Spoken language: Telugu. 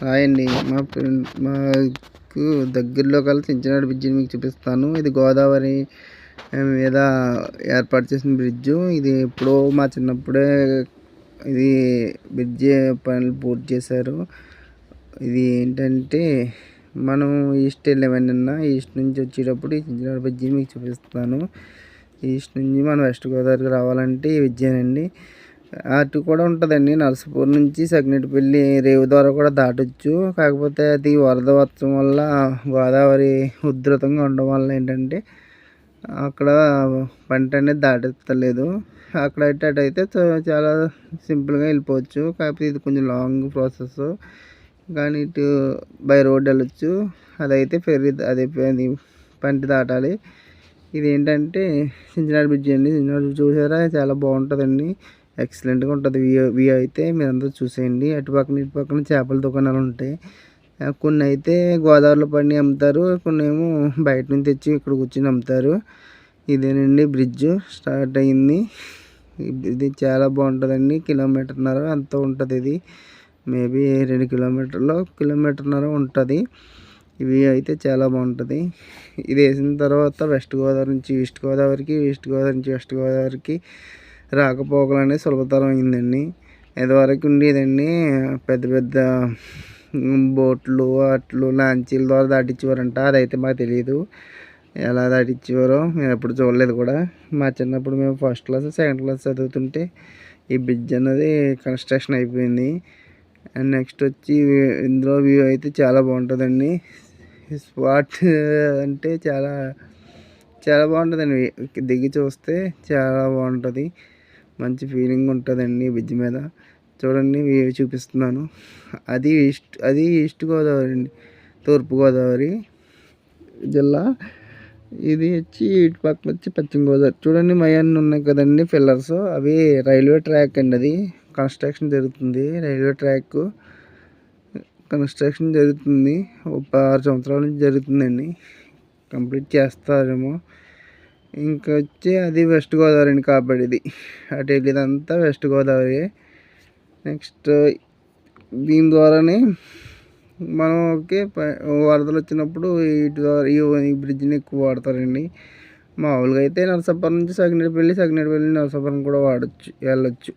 హాయ్ అండి. మాకు దగ్గరలో కల చించినాడు బ్రిడ్జిని మీకు చూపిస్తాను. ఇది గోదావరి మీద ఏర్పాటు చేసిన బ్రిడ్జు. ఇది ఎప్పుడో మా చిన్నప్పుడే ఇది బ్రిడ్జి పనులు పూర్తి చేశారు. ఇది ఏంటంటే మనం ఈస్ట్ వెళ్ళామన్నా ఈస్ట్ నుంచి వచ్చేటప్పుడు ఈ చించినాడు బ్రిడ్జిని మీకు చూపిస్తాను. ఈస్ట్ నుంచి మనం వెస్ట్ గోదావరికి రావాలంటే ఈ విజయనండి. అటు కూడా ఉంటుందండి. నరసాపురం నుంచి సకినేటిపల్లి రేవు ద్వారా కూడా దాటొచ్చు. కాకపోతే అది వరద వచ్చడం వల్ల గోదావరి ఉధృతంగా ఉండడం వల్ల ఏంటంటే అక్కడ పంట అనేది దాటెత్తలేదు. అక్కడైతే అటైతే చాలా సింపుల్గా వెళ్ళిపోవచ్చు. కాకపోతే ఇది కొంచెం లాంగ్ ప్రాసెస్. కానీ ఇటు బై రోడ్ వెళ్ళొచ్చు. అదైతే ఫెర్రీ అది పంట దాటాలి. ఇది ఏంటంటే చించినాడు బ్రిడ్జి అండి. చించినాడు బ్రిడ్జి చూసారా, చాలా బాగుంటుందండి. ఎక్సలెంట్గా ఉంటుంది. వ్యూ అయితే మీరందరూ చూసేయండి. అటు పక్కన ఇటు పక్కన చేపల దుకాణాలు ఉంటాయి. కొన్ని అయితే గోదావరిలో పడి అమ్ముతారు, కొన్ని ఏమో బయట నుంచి తెచ్చి ఇక్కడ కూర్చొని అమ్ముతారు. ఇదేనండి బ్రిడ్జ్ స్టార్ట్ అయింది. ఇది చాలా బాగుంటుందండి. కిలోమీటర్న్నర అంత ఉంటుంది. ఇది మేబీ 2 కిలోమీటర్న్నర ఉంటుంది. ఇవి అయితే చాలా బాగుంటుంది. ఇది వేసిన తర్వాత వెస్ట్ గోదావరి నుంచి ఈస్ట్ గోదావరికి, ఈస్ట్ గోదావరి నుంచి వెస్ట్ గోదావరికి రాకపోకలు అనేది సులభతరం అయిందండి. ఇదివరకు ఉండేదండి పెద్ద పెద్ద బోట్లు లాంచీల ద్వారా దాటించేవారంట. అదైతే మాకు తెలియదు ఎలా దాటించేవారో. మేము ఎప్పుడు చూడలేదు కూడా. మా చిన్నప్పుడు మేము ఫస్ట్ క్లాస్ సెకండ్ క్లాస్ చదువుతుంటే ఈ బ్రిడ్జ్ అనేది కన్స్ట్రక్షన్ అయిపోయింది. అండ్ నెక్స్ట్ వచ్చి ఇందులో వ్యూ అయితే చాలా బాగుంటుందండి. స్పాట్ అంటే చాలా చాలా బాగుంటుందండి. దిగి చూస్తే చాలా బాగుంటుంది. మంచి ఫీలింగ్ ఉంటుందండి బ్రిడ్జ్ మీద. చూడండి వ్యూ చూపిస్తున్నాను. అది ఈస్ట్ గోదావరి అండి, తూర్పుగోదావరి జిల్లా. ఇది వచ్చి ఇటు పక్కన వచ్చి పశ్చిమ గోదావరి. చూడండి మయాన్ని ఉన్నాయి కదండి పిల్లర్స్, అవి రైల్వే ట్రాక్ అండి. అది కన్స్ట్రక్షన్ జరుగుతుంది. రైల్వే ట్రాక్ కన్స్ట్రక్షన్ జరుగుతుంది. ఒక 6 సంవత్సరాల నుంచి జరుగుతుందండి. కంప్లీట్ చేస్తారేమో. ఇంకా వచ్చి అది వెస్ట్ గోదావరి అండి. కాబట్టి ఇది అటు వెళ్ళేదంతా వెస్ట్ గోదావరి. నెక్స్ట్ దీని ద్వారానే మనకి వరదలు వచ్చినప్పుడు ఇటు ద్వారా ఈ బ్రిడ్జిని ఎక్కువ వాడతారండి. మామూలుగా అయితే నరసాపురం నుంచి సకినేటిపల్లి నరసాపురం కూడా వెళ్ళొచ్చు.